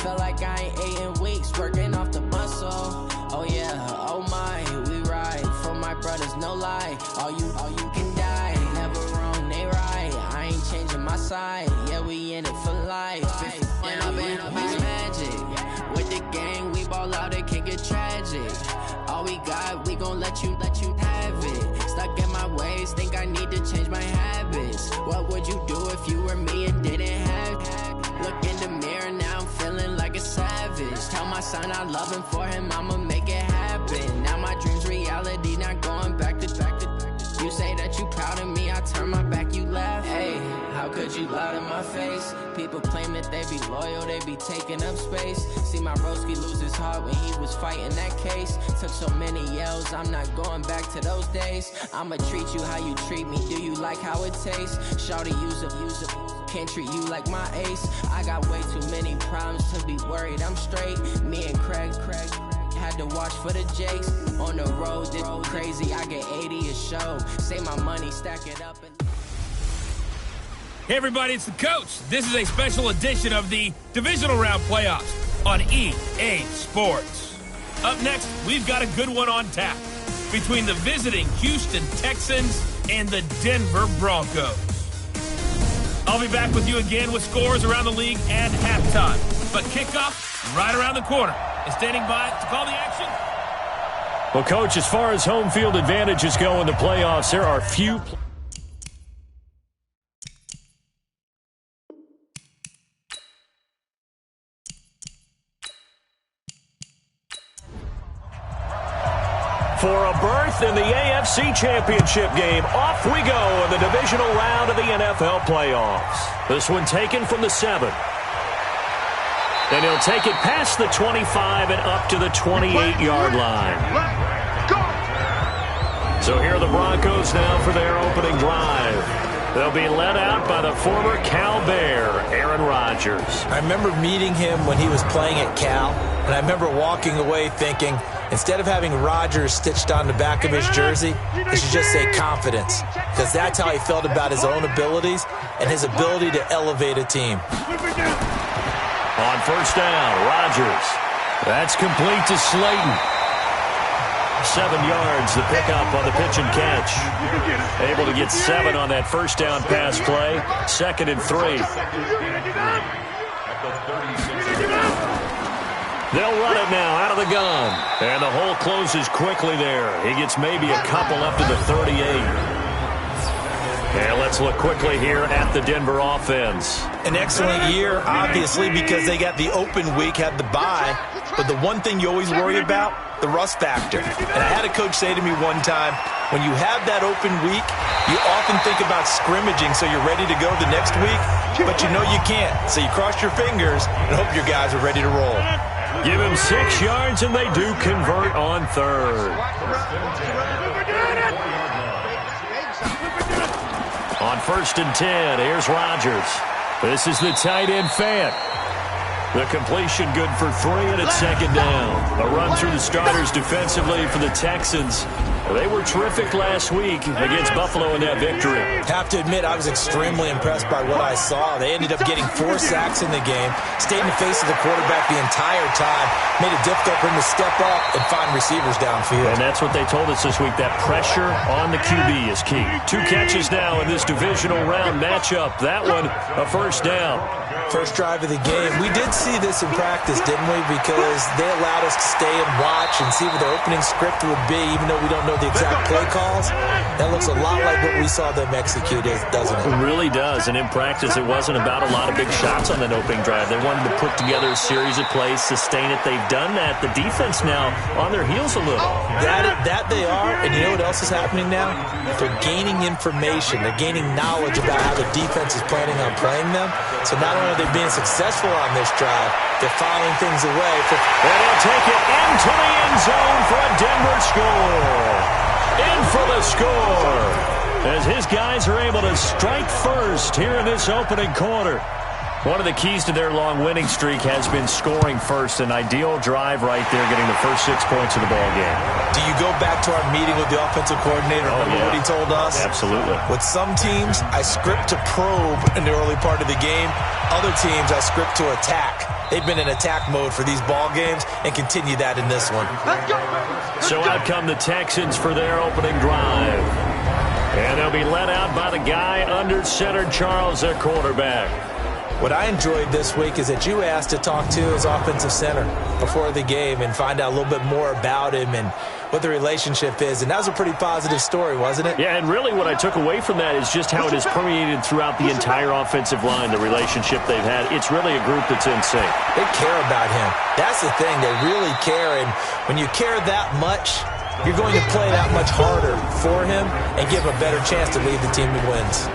feel like I ain't ate in weeks, working off the muscle. Oh yeah, oh my, we ride. For my brothers, no lie. All you can die. Never wrong, they right. I ain't changing my side. Yeah, we in it for life. And I've been magic. With the gang, we ball out, it can get tragic. All we got, we gon' let you have it. Stuck in my ways, think I need to change my habits. What would you do if you were me and didn't have it? Look in the mirror, now I'm feeling like a savage. Tell my son I love him, for him I'ma make it happen. Now my dream's reality, not going back to. You say that you proud of me, I turn my back, you laugh. Hey, how could you lie to my face? People claim that they be loyal, they be taking up space. See my broski lose his heart when he was fighting that case. Took so many yells, I'm not going back to those days. I'ma treat you how you treat me, do you like how it tastes? Shawty, use up, can't treat you like my ace. I got way too many problems to be worried, I'm straight. Me and Craig had to watch for the Jakes. On the road, did crazy, I get 80 a show. Say my money, stack it up and... Hey everybody, it's the coach. This is a special edition of the Divisional Round Playoffs on EA Sports. Up next, we've got a good one on tap between the visiting Houston Texans and the Denver Broncos. I'll be back with you again with scores around the league and halftime. But kickoff right around the corner. And standing by to call the action. Well, Coach, as far as home field advantages go in the playoffs, there are few... For a berth in the AFC Championship game, off we go in the divisional round of the NFL playoffs. This one taken from the 7. And he'll take it past the 25 and up to the 28-yard line. So here are the Broncos now for their opening drive. They'll be led out by the former Cal Bear, Aaron Rodgers. I remember meeting him when he was playing at Cal, and I remember walking away thinking, instead of having Rodgers stitched on the back of his jersey, it should just say confidence, because that's how he felt about his own abilities and his ability to elevate a team. On first down, Rodgers. That's complete to Slayton. 7 yards, the pickup on the pitch and catch. Able to get 7 on that first down pass play. 2nd and 3. They'll run it now out of the gun. And the hole closes quickly there. He gets maybe a couple up to the 38. And let's look quickly here at the Denver offense. An excellent year, obviously, because they got the open week, had the bye. But the one thing you always worry about, the rust factor. And I had a coach say to me one time, when you have that open week, you often think about scrimmaging so you're ready to go the next week, but you know you can't. So you cross your fingers and hope your guys are ready to roll. Give him 6 yards, and they do convert on 3rd. On 1st and 10, here's Rodgers. This is the tight end Fant. The completion good for 3, and it's 2nd down. A run through the starters defensively for the Texans. They were terrific last week against Buffalo in that victory. Have to admit, I was extremely impressed by what I saw. They ended up getting 4 sacks in the game, stayed in the face of the quarterback the entire time, made it difficult for him to step up and find receivers downfield. And that's what they told us this week, that pressure on the QB is key. 2 catches now in this divisional round matchup. That one, a first down. First drive of the game. We did see this in practice, didn't we? Because they allowed us to stay and watch and see what the opening script would be, even though we don't know the exact play calls. That looks a lot like what we saw them execute, doesn't it? It really does. And in practice, it wasn't about a lot of big shots on that opening drive. They wanted to put together a series of plays, sustain it. They've done that. The defense now on their heels a little. That they are. And you know what else is happening now? They're gaining information. They're gaining knowledge about how the defense is planning on playing them. So not only are they being successful on this drive, they're filing things away. And they'll take it into the end zone for a Denver score. In for the score as his guys are able to strike first here in this opening quarter. One of the keys to their long winning streak has been scoring first. An ideal drive right there, getting the first 6 points of the ball game. Do you go back to our meeting with the offensive coordinator? Remember what he told us? Absolutely. With some teams, I script to probe in the early part of the game. Other teams, I script to attack. They've been in attack mode for these ball games and continue that in this one. So out come the Texans for their opening drive. And they'll be led out by the guy under center, Charles, their quarterback. What I enjoyed this week is that you asked to talk to his offensive center before the game and find out a little bit more about him and what the relationship is. And that was a pretty positive story, wasn't it? Yeah, and really what I took away from that is just how it has permeated throughout the entire offensive line, the relationship they've had. It's really a group that's in sync. They care about him. That's the thing. They really care. And when you care that much, you're going to play that much harder for him and give him a better chance to lead the team to wins.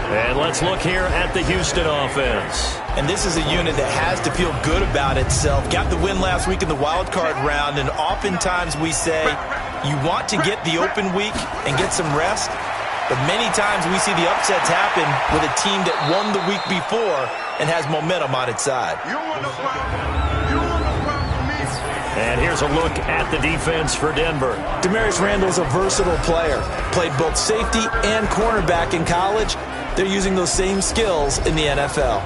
And let's look here at the Houston offense. And this is a unit that has to feel good about itself. Got the win last week in the wild card round, and oftentimes we say you want to get the open week and get some rest, but many times we see the upsets happen with a team that won the week before and has momentum on its side. And here's a look at the defense for Denver. Demarius Randall's a versatile player. Played both safety and cornerback in college. They're using those same skills in the NFL.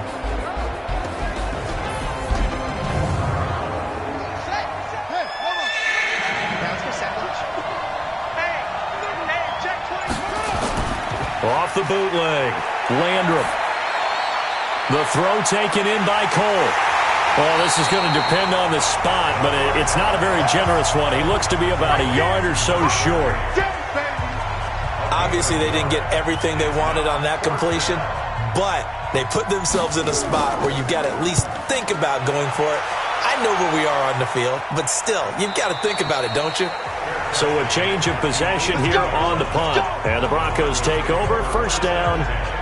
Off the bootleg, Landrum. The throw taken in by Cole. Well, this is going to depend on the spot, but it's not a very generous one. He looks to be about a yard or so short. Obviously, they didn't get everything they wanted on that completion, but they put themselves in a spot where you've got to at least think about going for it. I know where we are on the field, but still, you've got to think about it, don't you? So a change of possession here on the punt. And the Broncos take over, first down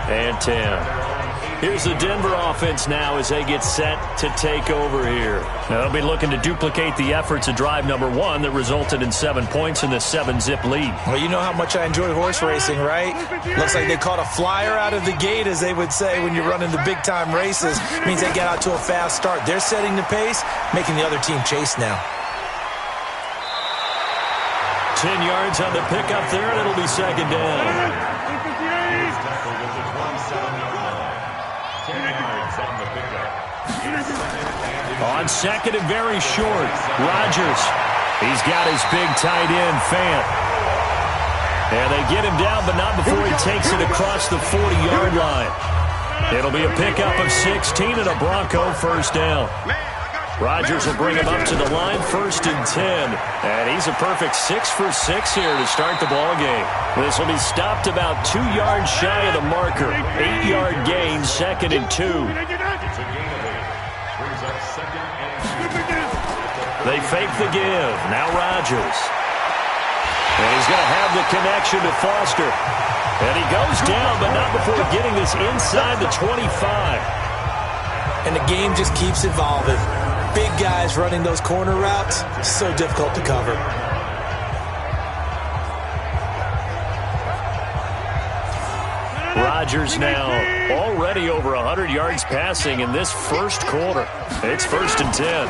and 10. Here's the Denver offense now as they get set to take over here. Now they'll be looking to duplicate the efforts of drive number 1 that resulted in 7 points in the 7-zip lead. Well, you know how much I enjoy horse racing, right? Looks like they caught a flyer out of the gate, as they would say when you're running the big-time races. It means they get out to a fast start. They're setting the pace, making the other team chase now. 10 yards on the pickup there, and it'll be second down. On second and very short, Rodgers. He's got his big tight end, Fant. And they get him down, but not before he takes it across the 40-yard line. It'll be a pickup of 16 and a Bronco first down. Rodgers will bring him up to the line, first and 10. And he's a perfect 6 for 6 here to start the ball game. This will be stopped about 2 yards shy of the marker. 8-yard gain, second and 2. They fake the give. Now Rodgers. And he's going to have the connection to Foster. And he goes down, but not before getting this inside the 25. And the game just keeps evolving. Big guys running those corner routes, so difficult to cover. Rodgers now already over 100 yards passing in this first quarter. It's first and 10.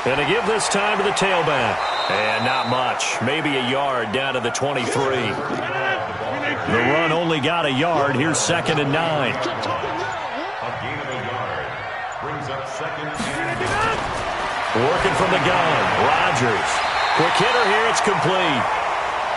And to give this time to the tailback. And not much. Maybe a yard down to the 23. The run only got a yard. Here's second and 9. Working from the gun. Rodgers. Quick hitter here. It's complete.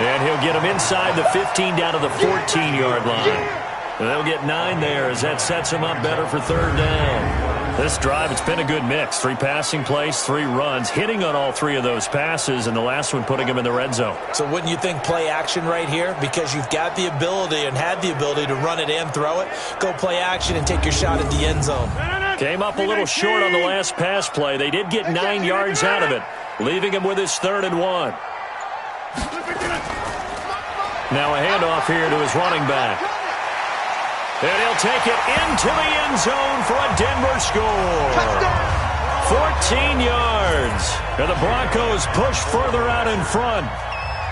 And he'll get him inside the 15 down to the 14-yard line. And they'll get 9 there as that sets him up better for third down. This drive, it's been a good mix. 3 passing plays, 3 runs, hitting on all 3 of those passes, and the last one putting him in the red zone. So wouldn't you think play action right here? Because you've got the ability and had the ability to run it and throw it. Go play action and take your shot at the end zone. Came up a little short on the last pass play. They did get 9 yards out of it, leaving him with his third and 1. Now a handoff here to his running back. And he'll take it into the end zone for a Denver score. 14 yards. And the Broncos push further out in front.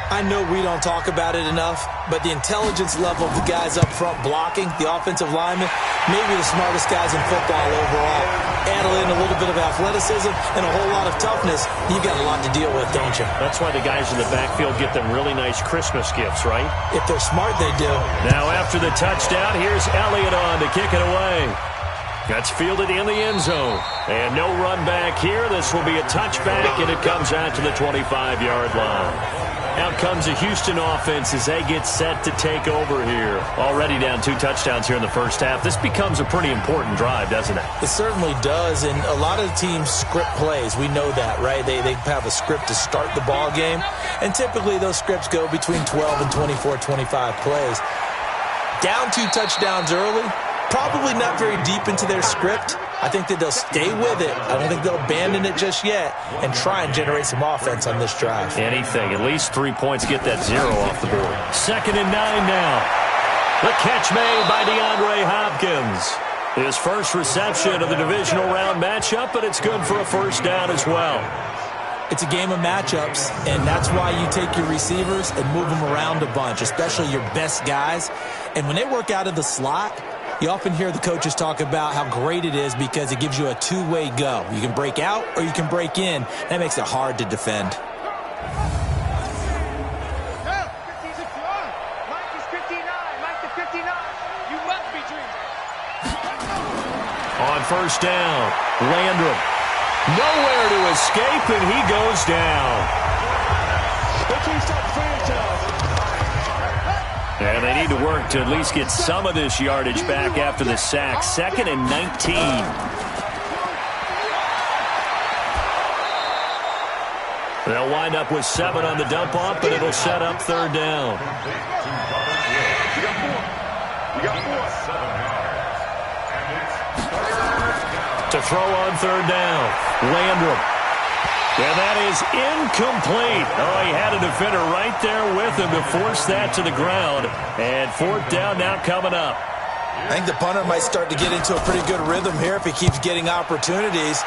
I know we don't talk about it enough, but the intelligence level of the guys up front blocking, the offensive linemen, maybe the smartest guys in football overall. Add in a little bit of athleticism and a whole lot of toughness, you've got a lot to deal with, don't you? That's why the guys in the backfield get them really nice Christmas gifts, right? If they're smart, they do. Now after the touchdown, here's Elliott on to kick it away. That's fielded in the end zone. And no run back here. This will be a touchback, and it comes out to the 25-yard line. Out comes the Houston offense as they get set to take over here. Already down 2 touchdowns here in the first half. This becomes a pretty important drive, doesn't it? It certainly does, and a lot of the teams script plays. We know that, right? They have a script to start the ball game, and typically those scripts go between 12 and 24, 25 plays. Down 2 touchdowns early, probably not very deep into their script. I think that they'll stay with it. I don't think they'll abandon it just yet and try and generate some offense on this drive. Anything. At least 3 points. Get that 0 off the board. 2nd and 9 now. The catch made by DeAndre Hopkins. His first reception of the divisional round matchup, but it's good for a first down as well. It's a game of matchups, and that's why you take your receivers and move them around a bunch, especially your best guys. And when they work out of the slot, you often hear the coaches talk about how great it is because it gives you a two-way go. You can break out or you can break in. That makes it hard to defend. On first down, Landrum. Nowhere to escape, and he goes down. And they need to work to at least get some of this yardage back after the sack. 2nd and 19. They'll wind up with 7 on the dump-off, but it'll set up 3rd down. To throw on 3rd down, Landrum. And that is incomplete. Oh, he had a defender right there with him to force that to the ground. And 4th down now coming up. I think the punter might start to get into a pretty good rhythm here if he keeps getting opportunities.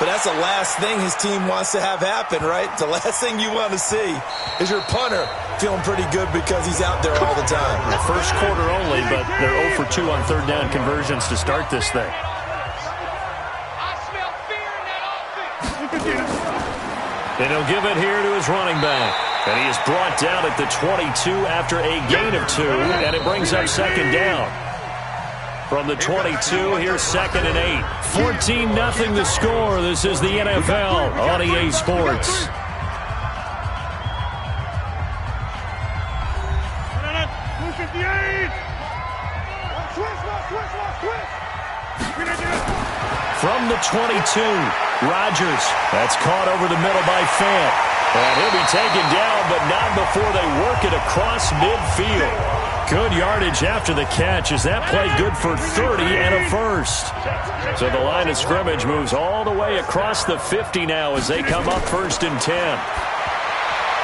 But that's the last thing his team wants to have happen, right? The last thing you want to see is your punter feeling pretty good because he's out there all the time. The first quarter only, but they're 0 for 2 on 3rd down conversions to start this thing. And he'll give it here to his running back. And he is brought down at the 22 after a gain of 2, and it brings up 2nd down. From the 22, here's 2nd and 8. 14-0 the score. This is the NFL on EA Sports. From the 22, Rodgers. That's caught over the middle by Fant. And he'll be taken down, but not before they work it across midfield. Good yardage after the catch as that play good for 30 and a first. So the line of scrimmage moves all the way across the 50 now as they come up 1st and 10.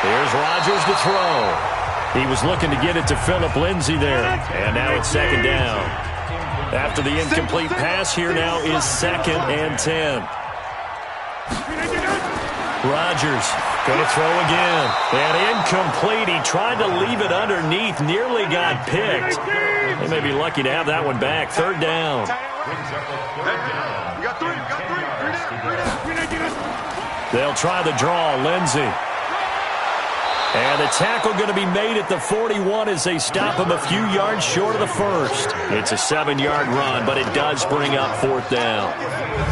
Here's Rodgers to throw. He was looking to get it to Phillip Lindsay there. And now it's 2nd down. After the incomplete pass, here now is 2nd and 10. Rodgers going to throw again. And incomplete. He tried to leave it underneath. Nearly got picked. They may be lucky to have that one back. 3rd down. They'll try the draw. Lindsay. And the tackle going to be made at the 41 as they stop him a few yards short of the first. It's a 7-yard run, but it does bring up 4th down.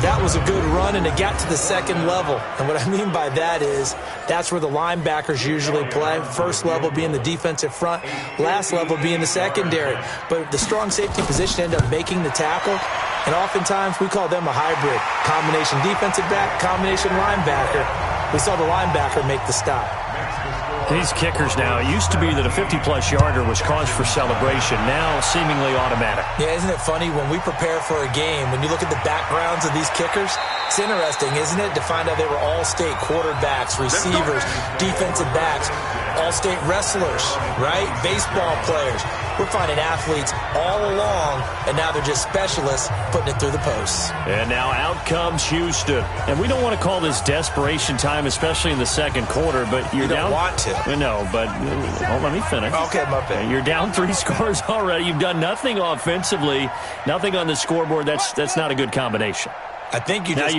That was a good run, and it got to the 2nd level. And what I mean by that is that's where the linebackers usually play. First level being the defensive front, last level being the secondary. But the strong safety position ended up making the tackle. And oftentimes we call them a hybrid. Combination defensive back, combination linebacker. We saw the linebacker make the stop. These kickers now, it used to be that a 50-plus yarder was cause for celebration, now seemingly automatic. Yeah, isn't it funny when we prepare for a game, when you look at the backgrounds of these kickers, it's interesting, isn't it, to find out they were all-state quarterbacks, receivers, defensive backs, all-state wrestlers, right? Baseball players. we're finding athletes all along, and now they're just specialists putting it through the posts. And now out comes Houston. And we don't want to call this desperation time, especially in the second quarter, but you don't want to. No, but let me finish. Okay, my bad. You're down 3 scores already. You've done nothing offensively, nothing on the scoreboard. That's not a good combination. I think you just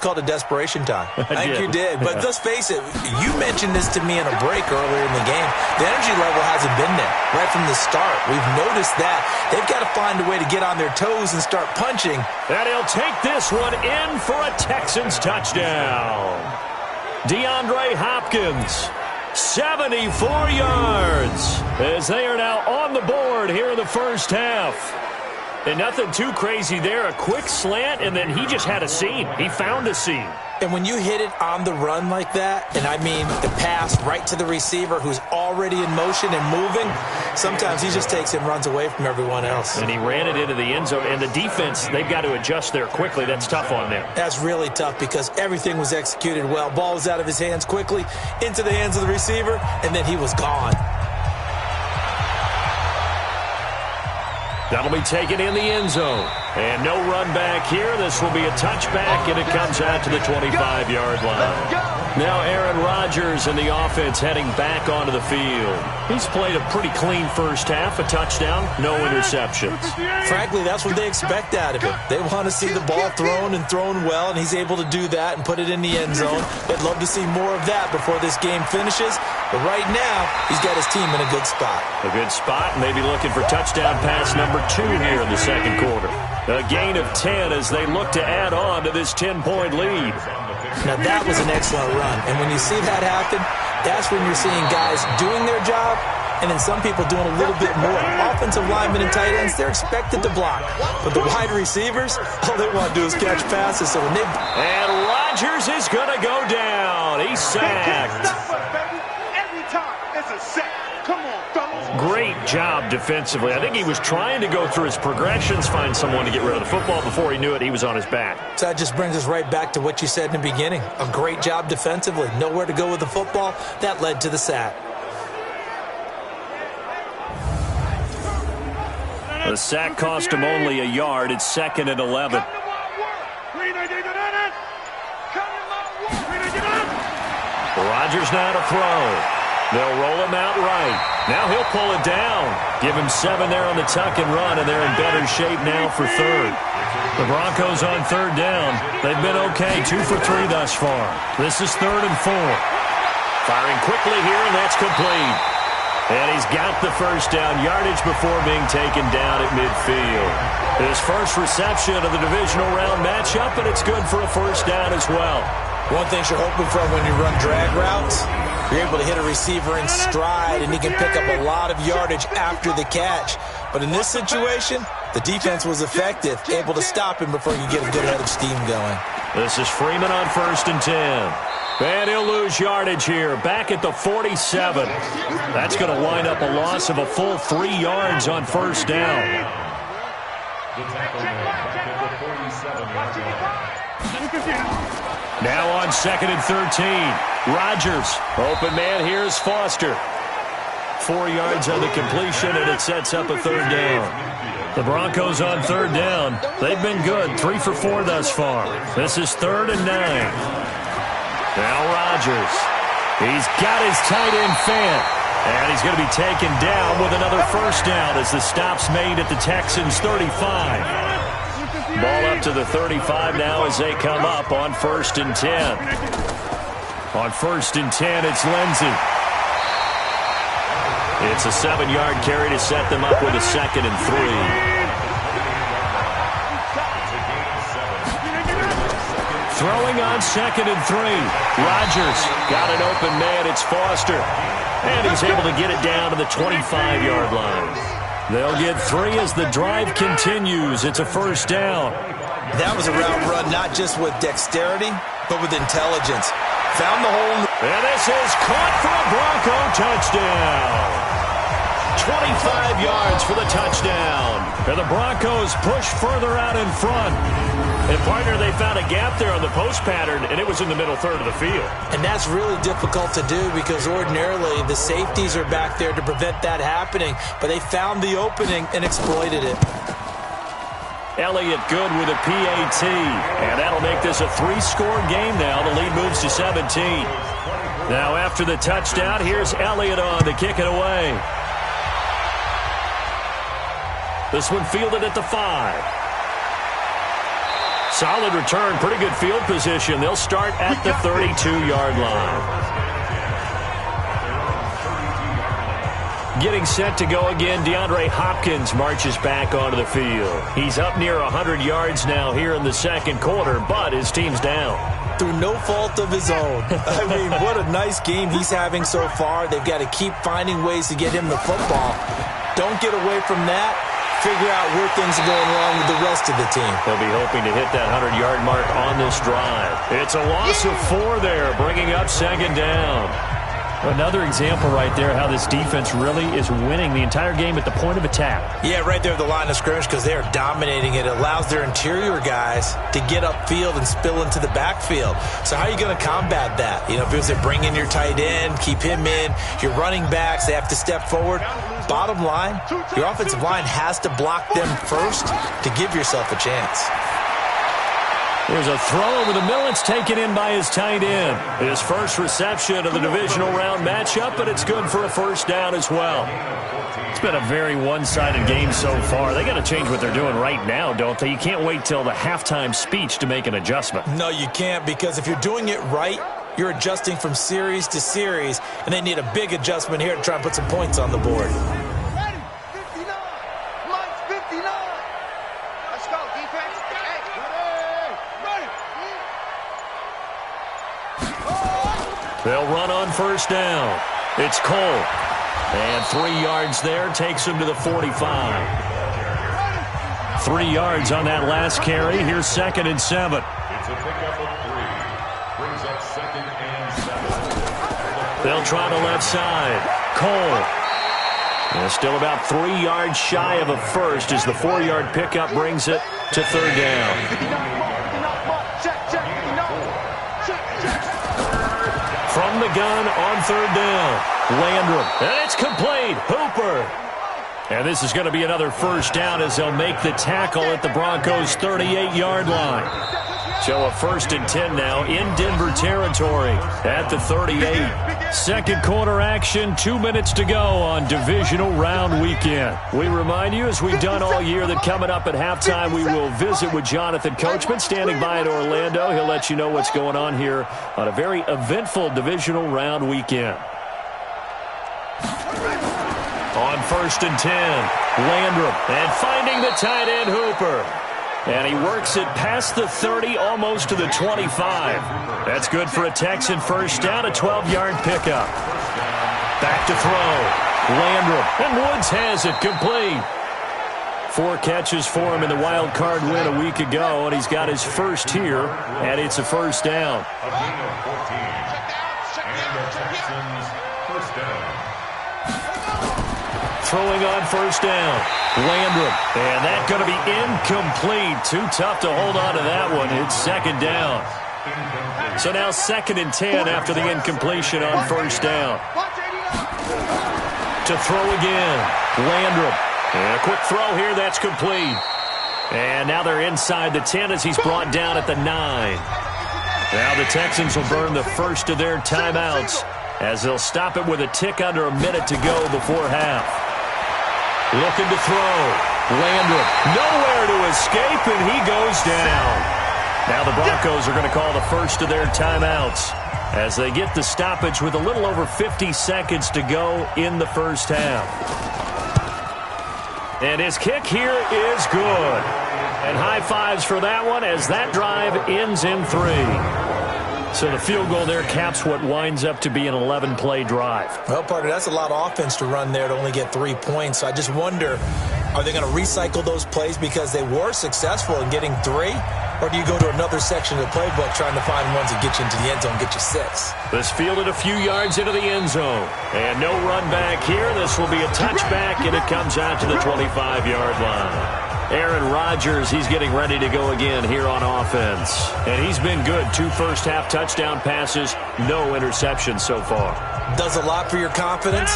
called it desperation time. I think you did. But let's face it, you mentioned this to me in a break earlier in the game. The energy level hasn't been there right from the start. We've noticed that. They've got to find a way to get on their toes and start punching. And he'll take this one in for a Texans touchdown. DeAndre Hopkins, 74 yards, as they are now on the board here in the first half. And nothing too crazy there. A quick slant, and then he just had a seam. He found a seam. And when you hit it on the run like that, and I mean the pass right to the receiver who's already in motion and moving, sometimes he just takes it and runs away from everyone else. And he ran it into the end zone. And the defense, they've got to adjust there quickly. That's tough on them. That's really tough because everything was executed well. Ball was out of his hands quickly, into the hands of the receiver, and then he was gone. That'll be taken in the end zone. And no run back here. This will be a touchback, and it comes out to the 25-yard line. Now Aaron Rodgers and the offense heading back onto the field. He's played a pretty clean first half, a touchdown, no interceptions. Frankly, that's what they expect out of him. They want to see the ball thrown and thrown well, and he's able to do that and put it in the end zone. They'd love to see more of that before this game finishes. But right now, he's got his team in a good spot. A good spot, maybe looking for touchdown pass number 2 here in the second quarter. A gain of 10 as they look to add on to this 10-point lead. Now, that was an excellent run. And when you see that happen, that's when you're seeing guys doing their job and then some people doing a little bit more. Offensive linemen and tight ends, they're expected to block. But the wide receivers, all they want to do is catch passes. So when they... And Rodgers is going to go down. He's sacked. Every time it's a sack. Come on, fellas. Great job defensively. I think he was trying to go through his progressions, find someone to get rid of the football. Before he knew it, he was on his back. So that just brings us right back to what you said in the beginning. A great job defensively. Nowhere to go with the football. That led to the sack. The sack cost him only a yard. It's 2nd and 11. Rodgers now to throw. They'll roll him out right. Now he'll pull it down. Give him 7 there on the tuck and run, and they're in better shape now for 3rd. The Broncos on 3rd down. They've been okay, 2 for 3 thus far. This is 3rd and 4. Firing quickly here, and that's complete. And he's got the first down yardage before being taken down at midfield. His first reception of the divisional round matchup, and it's good for a first down as well. One thing you're hoping for when you run drag routes, you're able to hit a receiver in stride, and he can pick up a lot of yardage after the catch. But in this situation, the defense was effective, able to stop him before you get a good head of steam going. This is Freeman on 1st and 10. And he'll lose yardage here, back at the 47. That's going to wind up a loss of a full 3 yards on first down. Now on 2nd and 13. Rodgers. Open man, here's Foster. 4 yards on the completion, and it sets up a 3rd down. The Broncos on 3rd down. They've been good, 3 for 4 thus far. This is 3rd and 9. Now Rodgers. He's got his tight end Fant. And he's going to be taken down with another first down as the stop's made at the Texans' 35. Ball up to the 35 now as they come up on 1st and 10. On 1st and 10, it's Lindsey. It's a 7-yard carry to set them up with a 2nd and 3. Throwing on 2nd and 3. Rodgers got an open man. It's Foster. And he's able to get it down to the 25-yard line. They'll get 3 as the drive continues. It's a first down. That was a route run not just with dexterity, but with intelligence. Found the hole. And this is caught for a Bronco touchdown. 25 yards for the touchdown. And the Broncos push further out in front. And, partner, they found a gap there on the post pattern, and it was in the middle third of the field. And that's really difficult to do because ordinarily the safeties are back there to prevent that happening. But they found the opening and exploited it. Elliott good with a PAT. And that'll make this a 3-score game now. The lead moves to 17. Now after the touchdown, here's Elliott on to kick it away. This one fielded at the 5. Solid return, pretty good field position. They'll start at the 32-yard line. Getting set to go again, DeAndre Hopkins marches back onto the field. He's up near 100 yards now here in the second quarter, but his team's down. Through no fault of his own. I mean, what a nice game he's having so far. They've got to keep finding ways to get him the football. Don't get away from that. Figure out where things are going wrong with the rest of the team. They'll be hoping to hit that 100-yard mark on this drive. It's a loss of 4 there, bringing up second down. Another example right there how this defense really is winning the entire game at the point of attack. Yeah, right there at the line of scrimmage because they are dominating it. It allows their interior guys to get upfield and spill into the backfield. So how are you going to combat that? You know, because they bring in your tight end, keep him in, your running backs, they have to step forward. Bottom line, your offensive line has to block them first to give yourself a chance. There's a throw over the middle. It's taken in by his tight end. His first reception of the divisional round matchup, but it's good for a first down as well. It's been a very one-sided game so far. They got to change what they're doing right now, don't they? You can't wait till the halftime speech to make an adjustment. No, you can't, because if you're doing it right, you're adjusting from series to series, and they need a big adjustment here to try and put some points on the board. They'll run on first down. It's Cole. And 3 yards there takes him to the 45. 3 yards on that last carry. Here's 2nd and 7. It's a pickup of 3. Brings up 2nd and 7. They'll try the left side. Cole. And still about 3 yards shy of a first as the 4-yard pickup brings it to third down. From the gun on third down. Landrum. And it's complete. Hooper. And this is going to be another first down as they'll make the tackle at the Broncos' 38-yard line. So a 1st and 10 now in Denver territory at the 38. Second quarter action, 2 minutes to go on divisional round weekend. We remind you, as we've done all year, that coming up at halftime, we will visit with Jonathan Coachman standing by in Orlando. He'll let you know what's going on here on a very eventful divisional round weekend. On 1st and 10, Landrum, and finding the tight end Hooper. And he works it past the 30, almost to the 25. That's good for a Texan first down, a 12-yard pickup. Back to throw. Landrum, and Woods has it complete. 4 catches for him in the wild card win a week ago, and he's got his first here, and it's a first down. A gain of 14. And the Texans first down. Throwing on first down. Landrum. And that's going to be incomplete. Too tough to hold on to that one. It's second down. So now 2nd and 10 after the incompletion on first down. To throw again. Landrum. And a quick throw here. That's complete. And now they're inside the 10 as he's brought down at the 9. Now the Texans will burn the first of their timeouts as they'll stop it with a tick under a minute to go before half. Looking to throw. Landrum. Nowhere to escape, and he goes down. Now the Broncos are going to call the first of their timeouts as they get the stoppage with a little over 50 seconds to go in the first half. And his kick here is good. And high fives for that one as that drive ends in 3. So the field goal there caps what winds up to be an 11-play drive. Well, partner, that's a lot of offense to run there to only get 3 points. So I just wonder, are they going to recycle those plays because they were successful in getting 3? Or do you go to another section of the playbook trying to find ones that get you into the end zone, get you 6? This fielded a few yards into the end zone. And no run back here. This will be a touchback, and it comes out to the 25-yard line. Aaron Rodgers, he's getting ready to go again here on offense. And he's been good. 2 first-half touchdown passes, no interceptions so far. Does a lot for your confidence.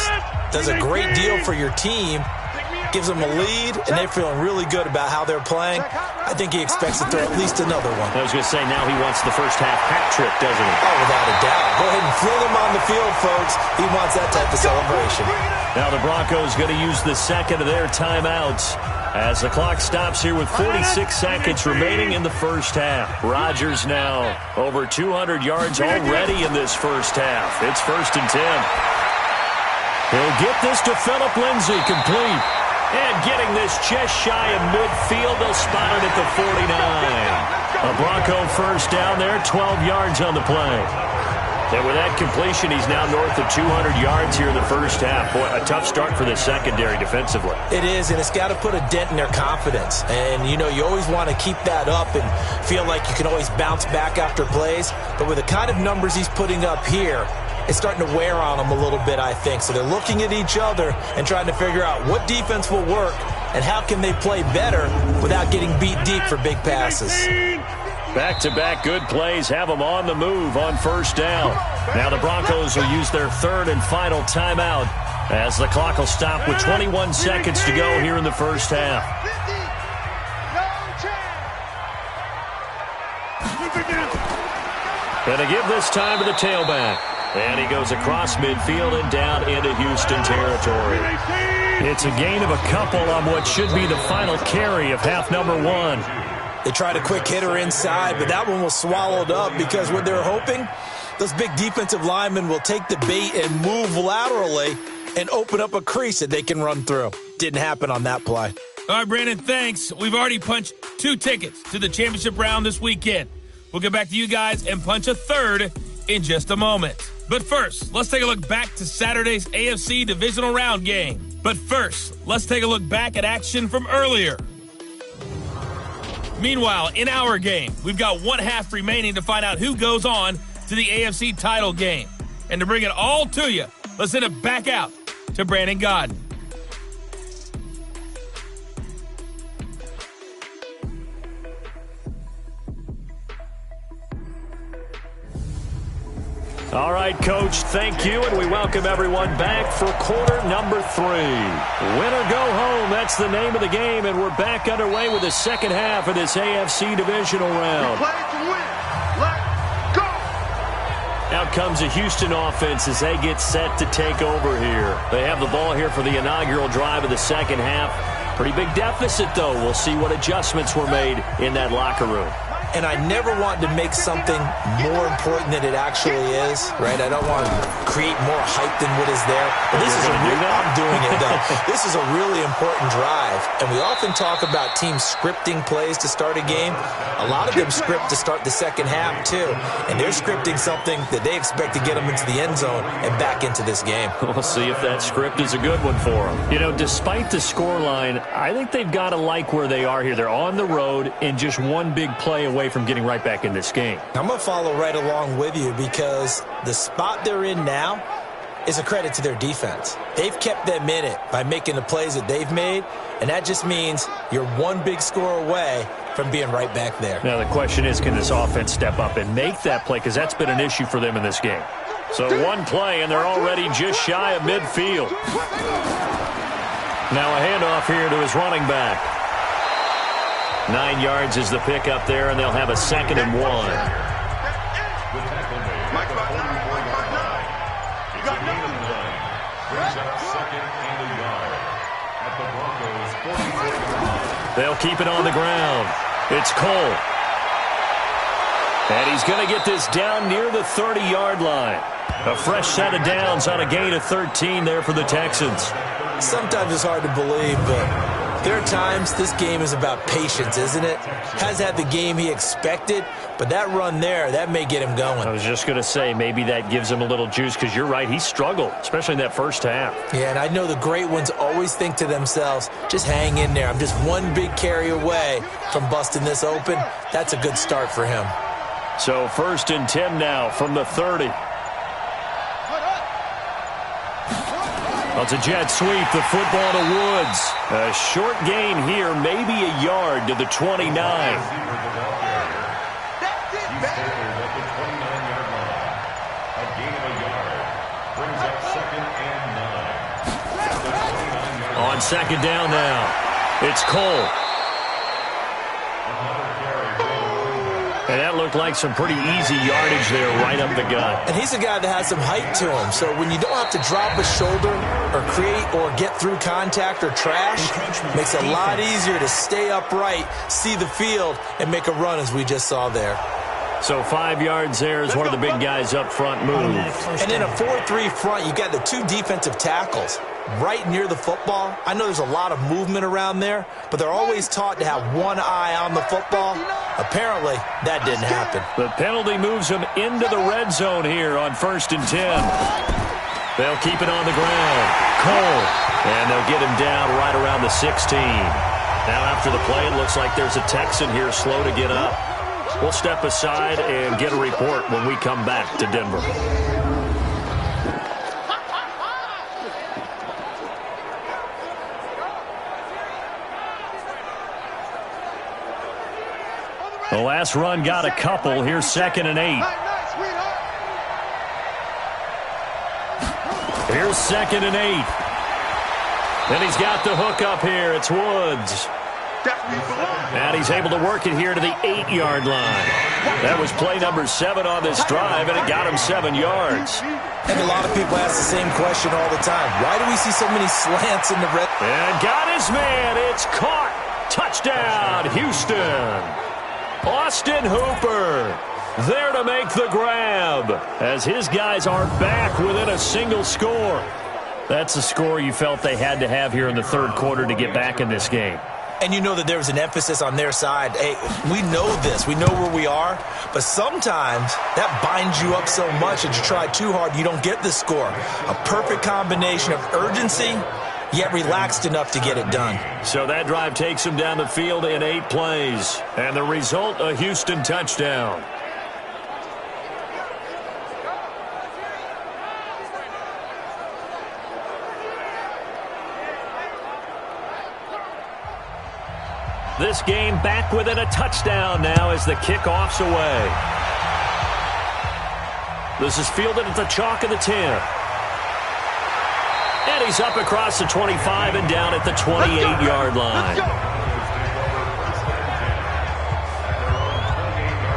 Does a great deal for your team. Gives them a lead, and they're feeling really good about how they're playing. I think he expects to throw at least another one. I was going to say, now he wants the first-half hat trick, doesn't he? Oh, without a doubt. Go ahead and fling him on the field, folks. He wants that type of celebration. Now the Broncos going to use the second of their timeouts as the clock stops here with 46 seconds remaining in the first half. Rodgers now over 200 yards already in this first half. It's 1st and 10. He'll get this to Phillip Lindsay, complete. And getting this just shy of midfield, they'll spot it at the 49. A Bronco first down there, 12 yards on the play. And with that completion, he's now north of 200 yards here in the first half. Boy, a tough start for the secondary defensively. It is, and it's got to put a dent in their confidence. And, you know, you always want to keep that up and feel like you can always bounce back after plays. But with the kind of numbers he's putting up here, it's starting to wear on them a little bit, I think. So they're looking at each other and trying to figure out what defense will work and how can they play better without getting beat deep for big passes. Back-to-back good plays have them on the move on first down. Now the Broncos will use their 3rd and final timeout as the clock will stop with 21 seconds to go here in the first half. And to give this time to the tailback. And he goes across midfield and down into Houston territory. It's a gain of a couple on what should be the final carry of half number 1. They tried a quick hitter inside, but that one was swallowed up because what they're hoping, those big defensive linemen will take the bait and move laterally and open up a crease that they can run through. Didn't happen on that play. All right, Brandon, thanks. We've already punched 2 tickets to the championship round this weekend. We'll get back to you guys and punch a 3rd in just a moment. But first, let's take a look back to Saturday's AFC divisional round game. But first, let's take a look back at action from earlier. Meanwhile, in our game, we've got 1 half remaining to find out who goes on to the AFC title game. And to bring it all to you, let's send it back out to Brandon Godden. All right, Coach, thank you, and we welcome everyone back for quarter number 3. Win or go home, that's the name of the game, and we're back underway with the second half of this AFC divisional round. Play to win. Let's go. Out comes the Houston offense as they get set to take over here. They have the ball here for the inaugural drive of the second half. Pretty big deficit, though. We'll see what adjustments were made in that locker room. And I never want to make something more important than it actually is, right? I don't want to create more hype than what is there. But this is I'm doing it, though. This is a really important drive. And we often talk about teams scripting plays to start a game. A lot of them script to start the second half, too. And they're scripting something that they expect to get them into the end zone and back into this game. We'll see if that script is a good one for them. You know, despite the scoreline, I think they've got to like where they are here. They're on the road and just one big play away from getting right back in this game. I'm going to follow right along with you because the spot they're in now is a credit to their defense. They've kept them in it by making the plays that they've made, and that just means you're one big score away from being right back there. Now the question is, can this offense step up and make that play? Because that's been an issue for them in this game. So one play, and they're already just shy of midfield. Now a handoff here to his running back. 9 yards is the pickup there, and they'll have a 2nd and 1. They'll keep it on the ground. It's Cole. And he's going to get this down near the 30-yard line. A fresh set of downs on a gain of 13 there for the Texans. Sometimes it's hard to believe, but There are times this game is about patience, isn't it? Has had the game he expected, but that run there, that may get him going. I was just going to say, maybe that gives him a little juice, because you're right, he struggled, especially in that first half. Yeah, and I know the great ones always think to themselves, just hang in there. I'm just one big carry away from busting this open. That's a good start for him. So 1st and 10 now from the 30. It's a jet sweep, the football to Woods. A short gain here, maybe a yard to the 29. On 2nd down now, it's Cole. And that looked like some pretty easy yardage there right up the gut. And he's a guy that has some height to him, so when you don't have to drop a shoulder or create or get through contact or trash, makes it a lot easier to stay upright, see the field, and make a run as we just saw there. So 5 yards there as one of the big guys up front moved. And in a 4-3 front, you got the 2 defensive tackles right near the football. I know there's a lot of movement around there, but they're always taught to have one eye on the football. Apparently, that didn't happen. The penalty moves them into the red zone here on 1st and 10. They'll keep it on the ground. Cole. And they'll get him down right around the 16. Now after the play, it looks like there's a Texan here slow to get up. We'll step aside and get a report when we come back to Denver. The last run got a couple. Here's 2nd and 8. Here's 2nd and 8. And he's got the hook up here. It's Woods. And he's able to work it here to the 8-yard line. That was play number 7 on this drive, and it got him 7 yards. And a lot of people ask the same question all the time. Why do we see so many slants in the red? And got his man. It's caught. Touchdown, Houston. Austin Hooper there to make the grab as his guys are back within a single score. That's a score you felt they had to have here in the 3rd quarter to get back in this game. And you know that there was an emphasis on their side. Hey, we know this. We know where we are. But sometimes that binds you up so much that you try too hard, you don't get the score. A perfect combination of urgency, yet relaxed enough to get it done. So that drive takes him down the field in 8 plays. And the result, a Houston touchdown. This game back within a touchdown now as the kickoff's away. This is fielded at the chalk of the 10. And he's up across the 25 and down at the 28-yard line.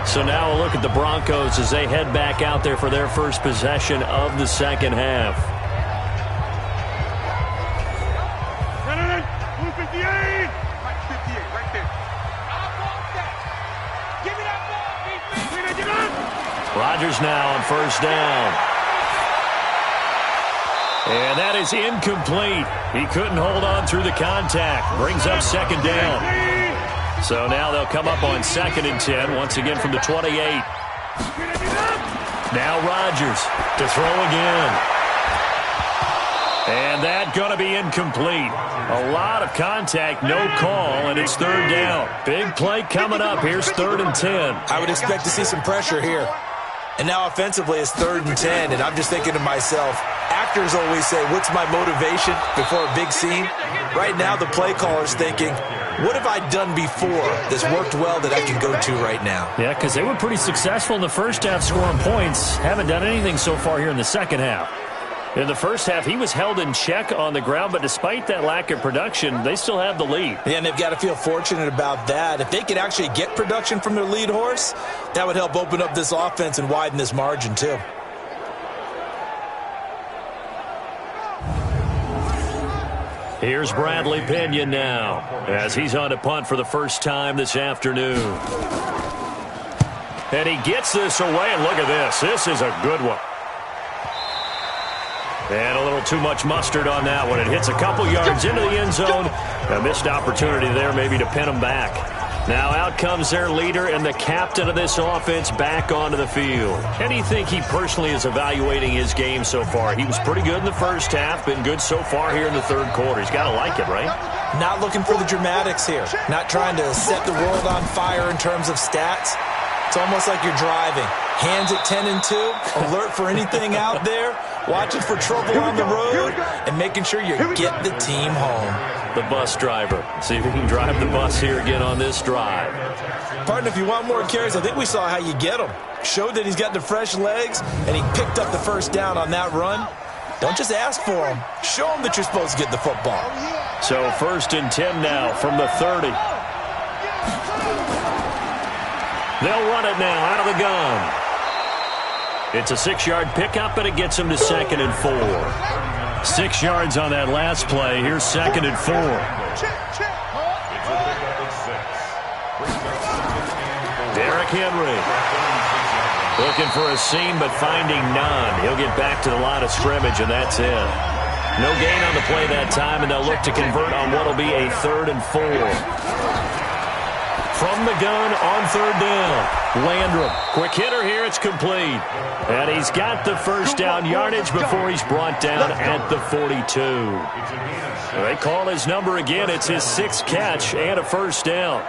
So now a look at the Broncos as they head back out there for their first possession of the 2nd half. Rodgers now on 1st down. And that is incomplete. He couldn't hold on through the contact. Brings up 2nd down. So now they'll come up on 2nd and 10, once again from the 28. Now Rodgers to throw again. And that going to be incomplete. A lot of contact, no call, and it's 3rd down. Big play coming up. Here's 3rd and 10. I would expect to see some pressure here. And now offensively it's 3rd and 10, and I'm just thinking to myself, actors always say, what's my motivation before a big scene? Right now the play caller's thinking, what have I done before that's worked well that I can go to right now? Yeah, because they were pretty successful in the first half scoring points. Haven't done anything so far here in the second half. In the first half, he was held in check on the ground, but despite that lack of production, they still have the lead. Yeah, and they've got to feel fortunate about that. If they could actually get production from their lead horse, that would help open up this offense and widen this margin too. Here's Bradley Pinion now, as he's on to punt for the first time this afternoon. And he gets this away, and look at this. This is a good one. And a little too much mustard on that one. It hits a couple yards into the end zone. A missed opportunity there maybe to pin them back. Now out comes their leader and the captain of this offense back onto the field. How do you think he personally is evaluating his game so far? He was pretty good in the first half, been good so far here in the third quarter. He's got to like it, right? Not looking for the dramatics here. Not trying to set the world on fire in terms of stats. It's almost like you're driving. Hands at 10 and 2, alert for anything out there, watching for trouble on the road, and making sure you get the team home. The bus driver. See if he can drive the bus here again on this drive. Partner, if you want more carries, I think we saw how you get him. Showed that he's got the fresh legs, and he picked up the first down on that run. Don't just ask for him. Show him that you're supposed to get the football. So 1st and 10 now from the 30. They'll run it now out of the gun. It's a 6-yard pickup, and it gets him to 2nd and 4. 6 yards on that last play. Here's 2nd and 4. Derrick Henry. Looking for a seam, but finding none. He'll get back to the line of scrimmage, and that's it. No gain on the play that time, and they'll look to convert on what will be a 3rd and 4. From the gun on 3rd down. Landrum. Quick hitter here. It's complete. And he's got the first down yardage before he's brought down at the 42. They call his number again. It's his 6th catch and a first down.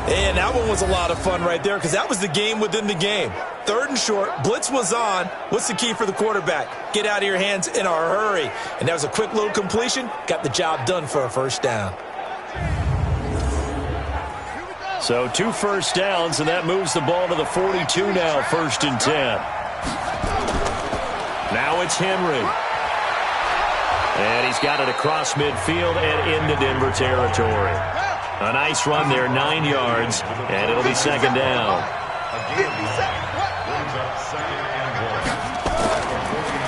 And that one was a lot of fun right there because that was the game within the game. 3rd and short. Blitz was on. What's the key for the quarterback? Get out of your hands in a hurry. And that was a quick little completion. Got the job done for a first down. So 2 first downs, and that moves the ball to the 42 now, 1st and 10. Now it's Henry. And he's got it across midfield and into Denver territory. A nice run there, 9 yards, and it'll be 2nd down.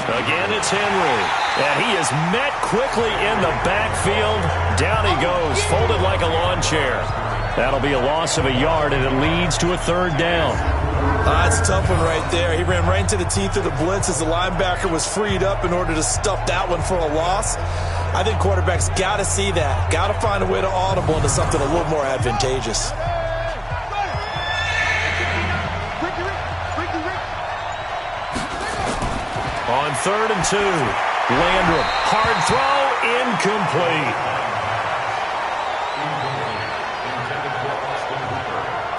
Again, it's Henry. And he is met quickly in the backfield. Down he goes, folded like a lawn chair. That'll be a loss of a yard, and it leads to a 3rd down. That's a tough one right there. He ran right into the teeth of the blitz as the linebacker was freed up in order to stuff that one for a loss. I think quarterbacks got to see that. Got to find a way to audible into something a little more advantageous. On 3rd and 2, Landrum. Hard throw, incomplete.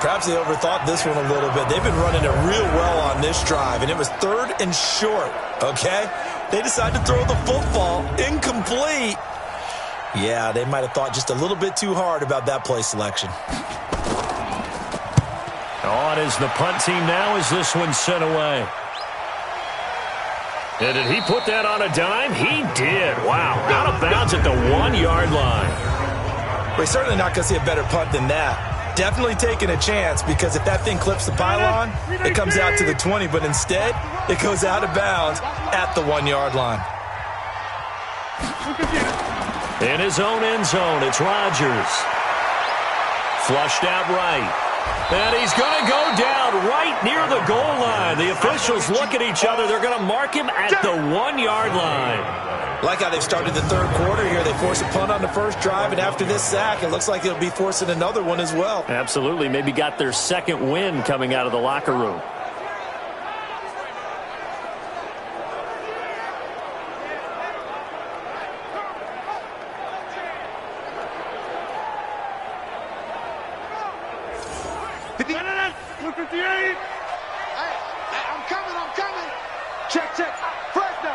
Perhaps they overthought this one a little bit. They've been running it real well on this drive, and it was 3rd and short, okay? They decided to throw the football incomplete. Yeah, they might have thought just a little bit too hard about that play selection. On is the punt team now as this one's sent away. And did he put that on a dime? He did. Wow, out of bounds at the 1-yard line. We're certainly not going to see a better punt than that. Definitely taking a chance because if that thing clips the pylon, it comes out to the 20, but instead, it goes out of bounds at the 1-yard line. In his own end zone, it's Rodgers. Flushed out right. And he's going to go down right near the goal line. The officials look at each other. They're going to mark him at the 1-yard line. Like how they've started the third quarter here. They force a punt on the first drive, and after this sack, it looks like they'll be forcing another one as well. Absolutely. Maybe got their 2nd win coming out of the locker room. I'm coming. Check. Fresno.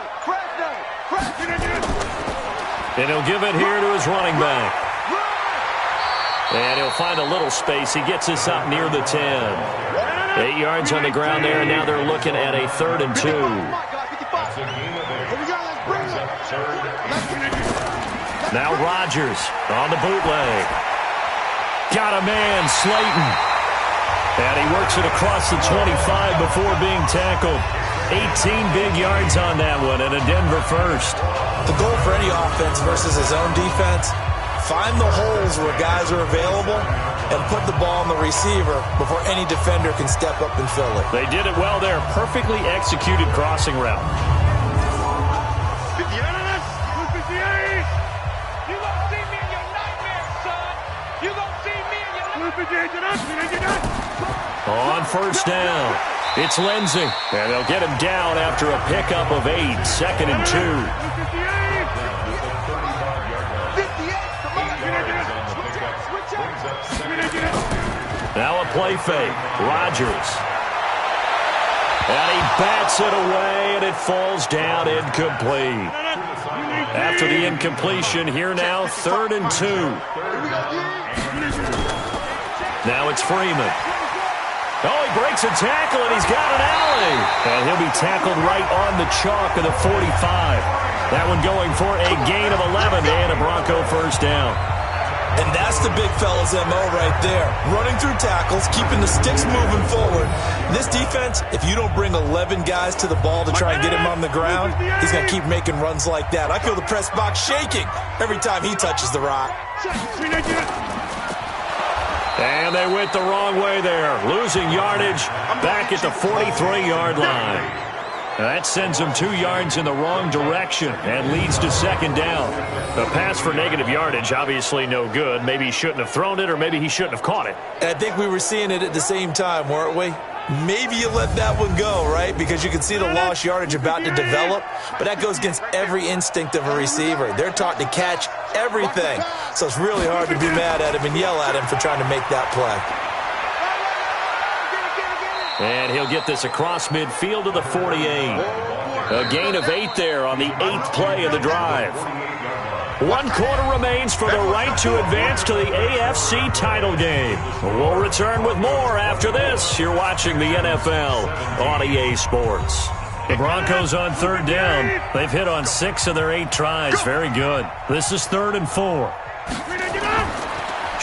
And he'll give it here to his running back. And he'll find a little space. He gets us up near the 10. 8 yards on the ground there, and now they're looking at a 3rd and 2. Now Rodgers on the bootleg. Got a man, Slayton. And he works it across the 25 before being tackled. 18 big yards on that one, and a Denver first. The goal for any offense versus his own defense, find the holes where guys are available and put the ball on the receiver before any defender can step up and fill it. They did it well there. Perfectly executed crossing route. You gonna see me in your nightmares, son. You gonna see me in your nightmares. On first down, it's Lindsey. And they'll get him down after a pickup of 8, 2nd and 2. Now a play fake. Rodgers. And he bats it away, and it falls down incomplete. After the incompletion, here now, 3rd and 2. Now it's Freeman. Oh, he breaks a tackle, and he's got an alley. And he'll be tackled right on the chalk of the 45. That one going for a gain of 11 and a Bronco first down. And that's the big fella's MO right there. Running through tackles, keeping the sticks moving forward. This defense, if you don't bring 11 guys to the ball to try and get him on the ground, he's going to keep making runs like that. I feel the press box shaking every time he touches the rock. And they went the wrong way there, losing yardage back at the 43-yard line. That sends them 2 yards in the wrong direction and leads to 2nd down. The pass for negative yardage, obviously no good. Maybe he shouldn't have thrown it, or maybe he shouldn't have caught it. And I think we were seeing it at the same time, weren't we? Maybe you let that one go, right? Because you can see the lost yardage about to develop, but that goes against every instinct of a receiver. They're taught to catch everything. So it's really hard to be mad at him and yell at him for trying to make that play. And he'll get this across midfield to the 48. A gain of 8 there on the 8th play of the drive. 1 quarter remains for the right to advance to the AFC title game. We'll return with more after this. You're watching the NFL on EA Sports. The Broncos on 3rd down. They've hit on 6 of their 8 tries. Very good. This is 3rd and 4.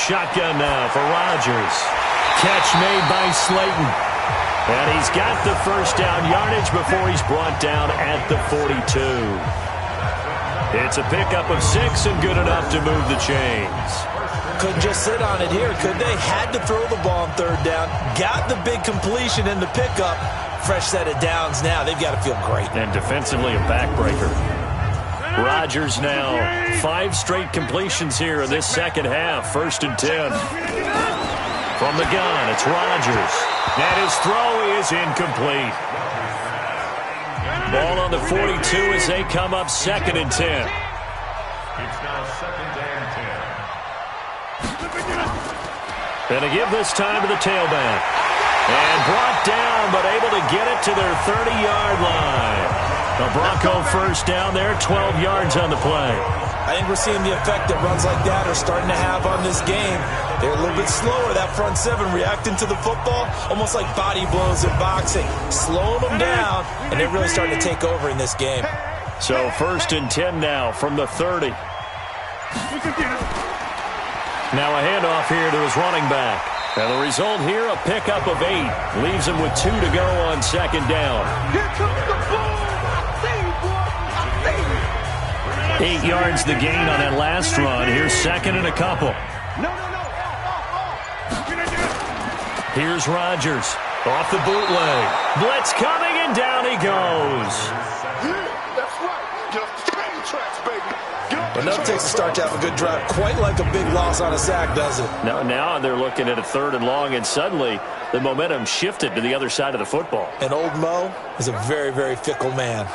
Shotgun now for Rodgers. Catch made by Slayton. And he's got the first down yardage before he's brought down at the 42. It's a pickup of 6 and good enough to move the chains. Couldn't just sit on it here, could they? Had to throw the ball on 3rd down. Got the big completion in the pickup. Fresh set of downs now. They've got to feel great. And defensively a backbreaker. Rodgers now. 5 straight completions here in this second half. 1st and 10. From the gun, it's Rodgers. And his throw is incomplete. Ball on the 42 as they come up 2nd and 10. It's now 2nd and 10. And to give this time to the tailback. And brought down, but able to get it to their 30-yard line. The Bronco first down there, 12 yards on the play. I think we're seeing the effect that runs like that are starting to have on this game. They're a little bit slower, that front 7, reacting to the football, almost like body blows in boxing. Slowing them down, and they're really starting to take over in this game. So 1st and 10 now from the 30. Now a handoff here to his running back. And the result here, a pickup of 8. Leaves him with 2 to go on 2nd down. Here comes the ball. I see you, boy. I see you. 8 yards the gain on that last run. Here's 2nd and a couple. No. Here's Rodgers. Off the bootleg. Blitz coming, and down he goes. That's right. Get off the train tracks, baby. Enough takes to start to have a good drive. Quite like a big loss on a sack, does it? Now they're looking at a 3rd and long, and suddenly the momentum shifted to the other side of the football. And old Mo is a very, very fickle man.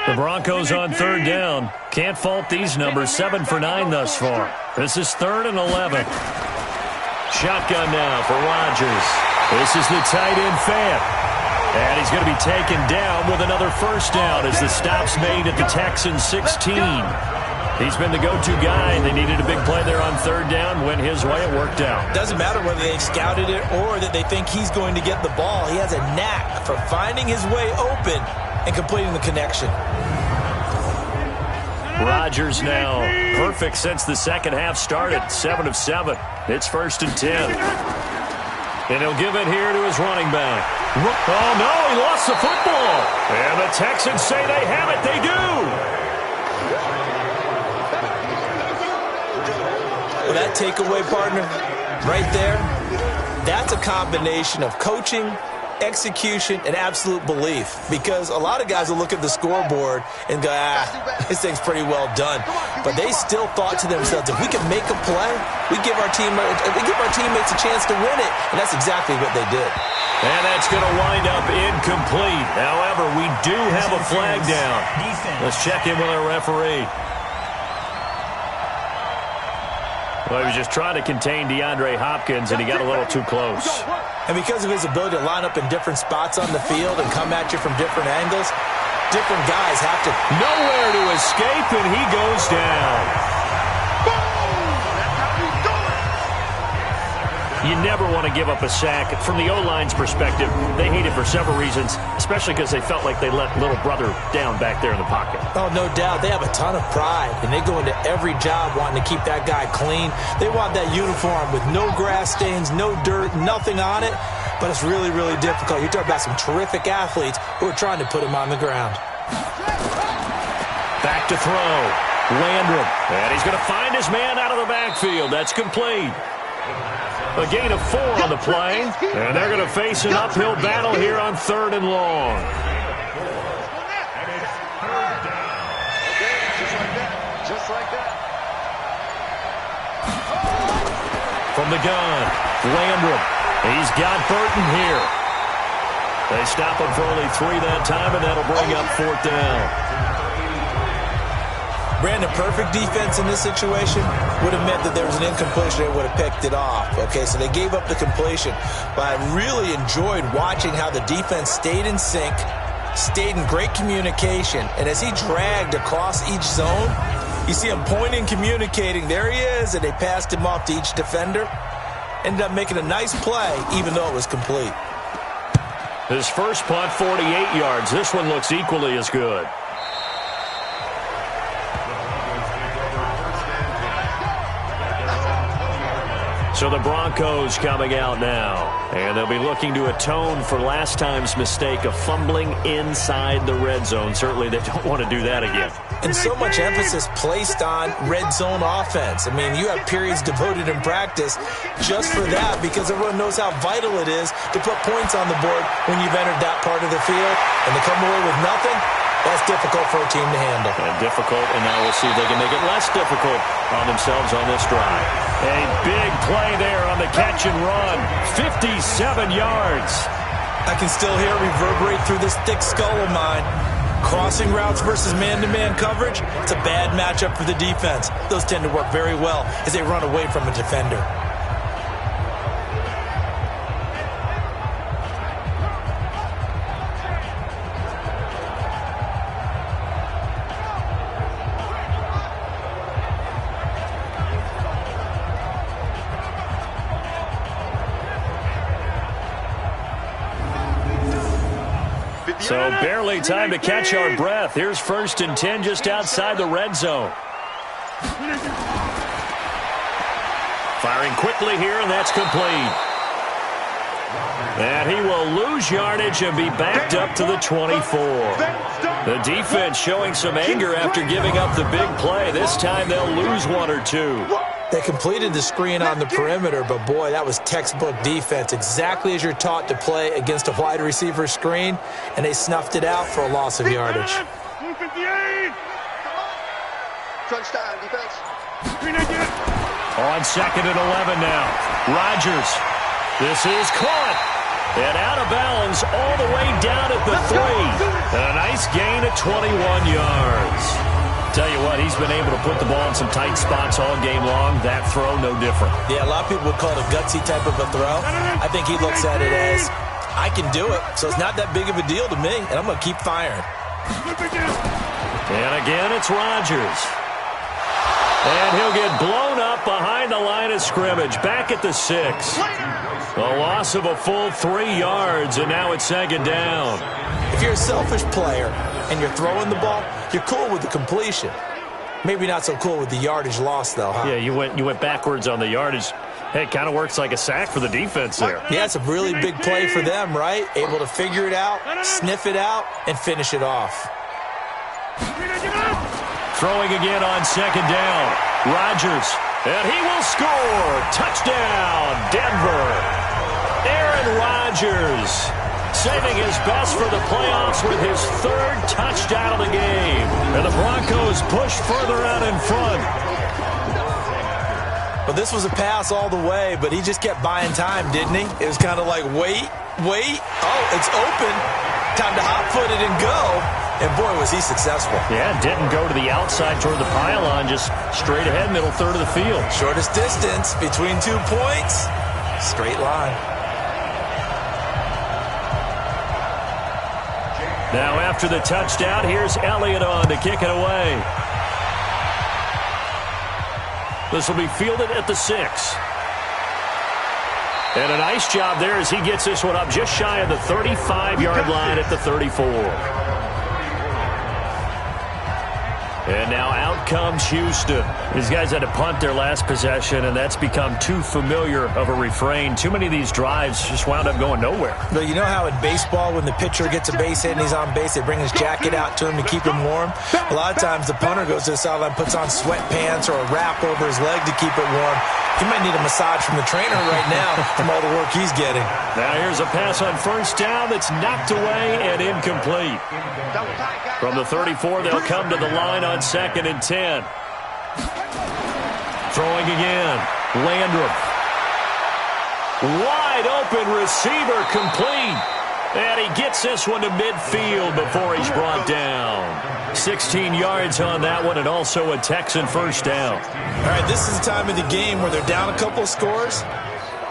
The Broncos on 3rd down. Can't fault these numbers. 7 for 9 thus far. This is 3rd and 11. Shotgun now for Rodgers. This is the tight end Fant. And he's going to be taken down with another first down as the stop's made at the Texans 16. He's been the go-to guy. They needed a big play there on 3rd down. Went his way. It worked out. Doesn't matter whether they scouted it or that they think he's going to get the ball. He has a knack for finding his way open and completing the connection. Rodgers now perfect since the second half started. 7 of 7. It's 1st and 10. And he'll give it here to his running back. Oh, no, he lost the football. And the Texans say they have it. They do. Well, that takeaway, partner, right there, that's a combination of coaching execution, and absolute belief. Because a lot of guys will look at the scoreboard and go, this thing's pretty well done. But they still thought to themselves, if we can make a play, we give our teammates a chance to win it. And that's exactly what they did. And that's going to wind up incomplete. However, we do have a flag down. Let's check in with our referee. Well, he was just trying to contain DeAndre Hopkins, and he got a little too close. And because of his ability to line up in different spots on the field and come at you from different angles, different guys have to... Nowhere to escape, and he goes down. You never want to give up a sack. From the O-line's perspective, they hate it for several reasons, especially because they felt like they let little brother down back there in the pocket. Oh, no doubt. They have a ton of pride, and they go into every job wanting to keep that guy clean. They want that uniform with no grass stains, no dirt, nothing on it, but it's really, really difficult. You're talking about some terrific athletes who are trying to put him on the ground. Back to throw. Landrum. And he's going to find his man out of the backfield. That's complete. A gain of 4 on the play, and they're going to face an uphill battle here on 3rd and long. Just like that. From the gun, Landrum. He's got Burton here. They stop him for only 3 that time, and that'll bring up 4th down. Brandon, perfect defense in this situation would have meant that there was an incompletion and would have picked it off. Okay, so they gave up the completion. But I really enjoyed watching how the defense stayed in sync, stayed in great communication, and as he dragged across each zone, you see him pointing, communicating. There he is, and they passed him off to each defender. Ended up making a nice play, even though it was complete. His first punt, 48 yards. This one looks equally as good. So the Broncos coming out now, and they'll be looking to atone for last time's mistake of fumbling inside the red zone. Certainly they don't want to do that again. And so much emphasis placed on red zone offense. I mean, you have periods devoted in practice just for that because everyone knows how vital it is to put points on the board when you've entered that part of the field. And to come away with nothing, that's difficult for a team to handle. And difficult, and now we'll see if they can make it less difficult on themselves on this drive. A big play there on the catch and run. 57 yards. I can still hear it reverberate through this thick skull of mine. Crossing routes versus man-to-man coverage, it's a bad matchup for the defense. Those tend to work very well as they run away from a defender. So barely time to catch our breath. Here's 1st and 10 just outside the red zone. Firing quickly here, and that's complete. And he will lose yardage and be backed up to the 24. The defense showing some anger after giving up the big play. This time they'll lose 1 or 2. They completed the screen on the perimeter, but boy, that was textbook defense. Exactly as you're taught to play against a wide receiver screen, and they snuffed it out for a loss of yardage. Touchdown, defense. On 2nd and 11 now. Rodgers. This is caught. And out of bounds all the way down at the 3. And a nice gain of 21 yards. Tell you what, he's been able to put the ball in some tight spots all game long. That throw, no different. Yeah, a lot of people would call it a gutsy type of a throw. I think he looks at it as, I can do it, so it's not that big of a deal to me, and I'm going to keep firing. And again, it's Rodgers. And he'll get blown up behind the line of scrimmage, back at the 6. A loss of a full 3 yards, and now it's 2nd down. If you're a selfish player and you're throwing the ball, you're cool with the completion. Maybe not so cool with the yardage loss, though, huh? Yeah, you went backwards on the yardage. Hey, it kind of works like a sack for the defense there. Yeah, it's a really big play for them, right? Able to figure it out, sniff it out, and finish it off. Throwing again on 2nd down. Rodgers, and he will score. Touchdown, Denver. Aaron Rodgers saving his best for the playoffs with his 3rd touchdown of the game. And the Broncos push further out in front. Well, this was a pass all the way, but he just kept buying time, didn't he? It was kind of like, wait. Oh, it's open. Time to hot-foot it and go. And, boy, was he successful. Yeah, didn't go to the outside toward the pylon, just straight ahead, middle third of the field. Shortest distance between 2 points. Straight line. Now after the touchdown, here's Elliott on to kick it away. This will be fielded at the 6. And a nice job there as he gets this one up just shy of the 35-yard line at the 34. And now out comes Houston. These guys had to punt their last possession, and that's become too familiar of a refrain. Too many of these drives just wound up going nowhere. But you know how in baseball, when the pitcher gets a base hit and he's on base, they bring his jacket out to him to keep him warm? A lot of times the punter goes to the sideline, puts on sweatpants or a wrap over his leg to keep it warm. He might need a massage from the trainer right now from all the work he's getting. Now here's a pass on first down that's knocked away and incomplete. From the 34, they'll come to the line on 2nd and 10. Throwing again. Landrum. Wide open receiver complete. And he gets this one to midfield before he's brought down. 16 yards on that one, and also a Texan first down. All right, this is the time of the game where they're down a couple of scores,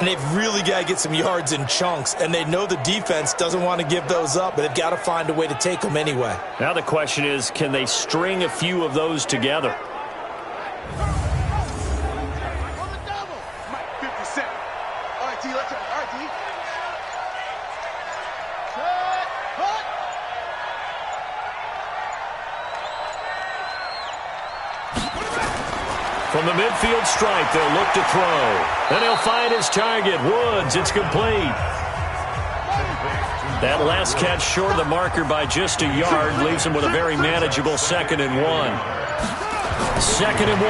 and they've really got to get some yards in chunks, and they know the defense doesn't want to give those up, but they've got to find a way to take them anyway. Now the question is, can they string a few of those together? From the midfield stripe, they'll look to throw. Then he'll find his target, Woods. It's complete. That last catch short of the marker by just a yard leaves him with a very manageable 2nd and 1. 2nd and 1.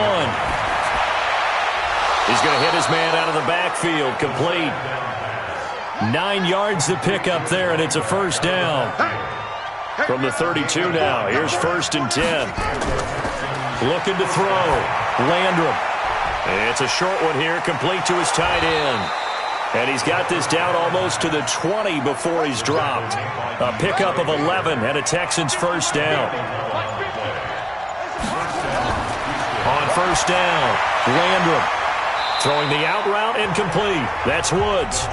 He's going to hit his man out of the backfield, complete. 9 yards to pick up there, and it's a first down. From the 32 now, here's 1st and 10. Looking to throw. Landrum. It's a short one here, complete to his tight end. And he's got this down almost to the 20 before he's dropped. A pickup of 11 and a Texans first down. On first down, Landrum. Throwing the out route and complete. That's Woods.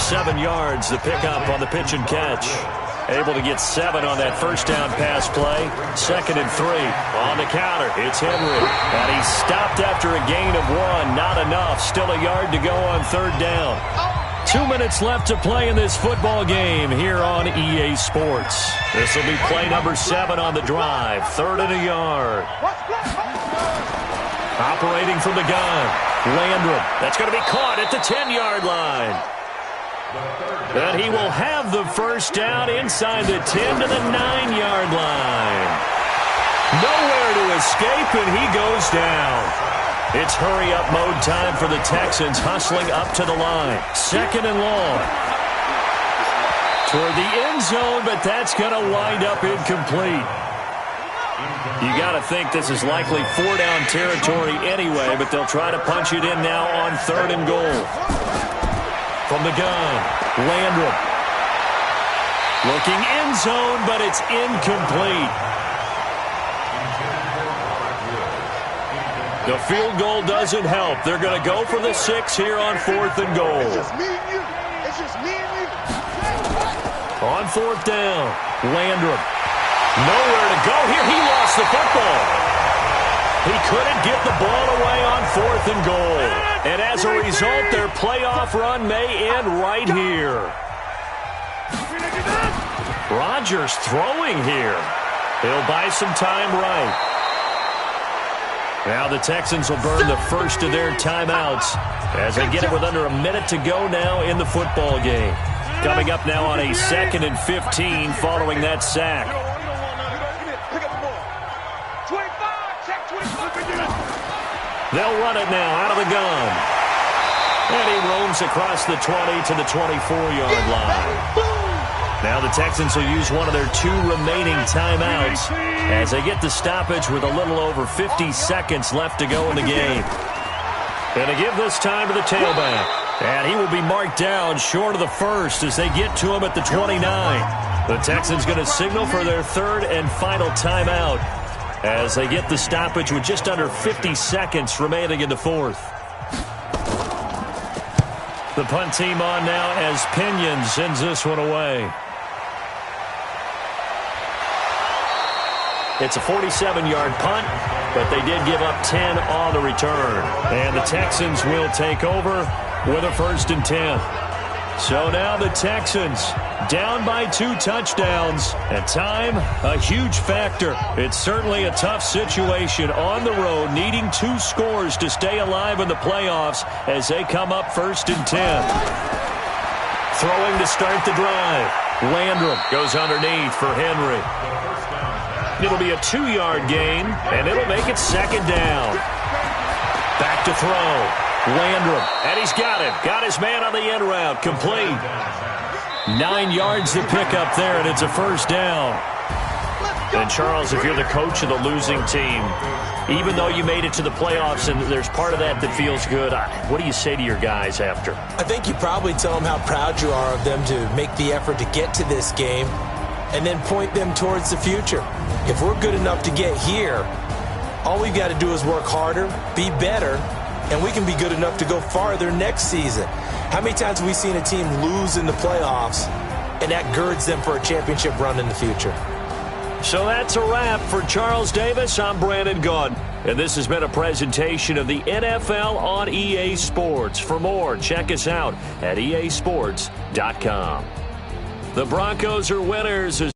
7 yards, the pickup on the pitch and catch. Able to get 7 on that first down pass play. 2nd and 3 on the counter. It's Henry. And he's stopped after a gain of 1. Not enough. Still a yard to go on 3rd down. 2 minutes left to play in this football game here on EA Sports. This will be play number 7 on the drive. 3rd and a yard. Operating from the gun. Landrum. That's going to be caught at the 10-yard line. And he will have the first down inside the 10 to the 9-yard line. Nowhere to escape, and he goes down. It's hurry-up mode time for the Texans, hustling up to the line. 2nd and long. Toward the end zone, but that's going to wind up incomplete. You got to think this is likely 4-down territory anyway, but they'll try to punch it in now on 3rd and goal. From the gun, Landrum. Looking end zone, but it's incomplete. The field goal doesn't help. They're going to go for the 6 here on 4th and goal. It's just me and you. It's just me and you. On 4th down, Landrum. Nowhere to go here. He lost the football. He couldn't get the ball away on 4th and goal. And as a result, their playoff run may end right here. Rodgers throwing here. He'll buy some time right. Now the Texans will burn the first of their timeouts as they get it with under a minute to go now in the football game. Coming up now on a 2nd and 15 following that sack. They'll run it now out of the gun. And he roams across the 20 to the 24-yard line. Now the Texans will use one of their 2 remaining timeouts as they get the stoppage with a little over 50 seconds left to go in the game. And to give this time to the tailback. And he will be marked down short of the first as they get to him at the 29. The Texans going to signal for their 3rd and final timeout as they get the stoppage with just under 50 seconds remaining in the 4th. The punt team on now as Pinion sends this one away. It's a 47-yard punt, but they did give up 10 on the return. And the Texans will take over with a 1st and 10. So now the Texans down by 2 touchdowns. At time, a huge factor. It's certainly a tough situation on the road, needing 2 scores to stay alive in the playoffs as they come up 1st and 10. Throwing to start the drive. Landrum goes underneath for Henry. It'll be a 2-yard gain, and it'll make it 2nd down. Back to throw. Landrum, and he's got him. Got his man on the end route, complete. 9 yards to pick up there, and it's a 1st down. And, Charles, if you're the coach of the losing team, even though you made it to the playoffs and there's part of that that feels good, what do you say to your guys after? I think you probably tell them how proud you are of them to make the effort to get to this game and then point them towards the future. If we're good enough to get here, all we've got to do is work harder, be better, and we can be good enough to go farther next season. How many times have we seen a team lose in the playoffs, and that girds them for a championship run in the future? So that's a wrap for Charles Davis. I'm Brandon Gunn, and this has been a presentation of the NFL on EA Sports. For more, check us out at easports.com. The Broncos are winners as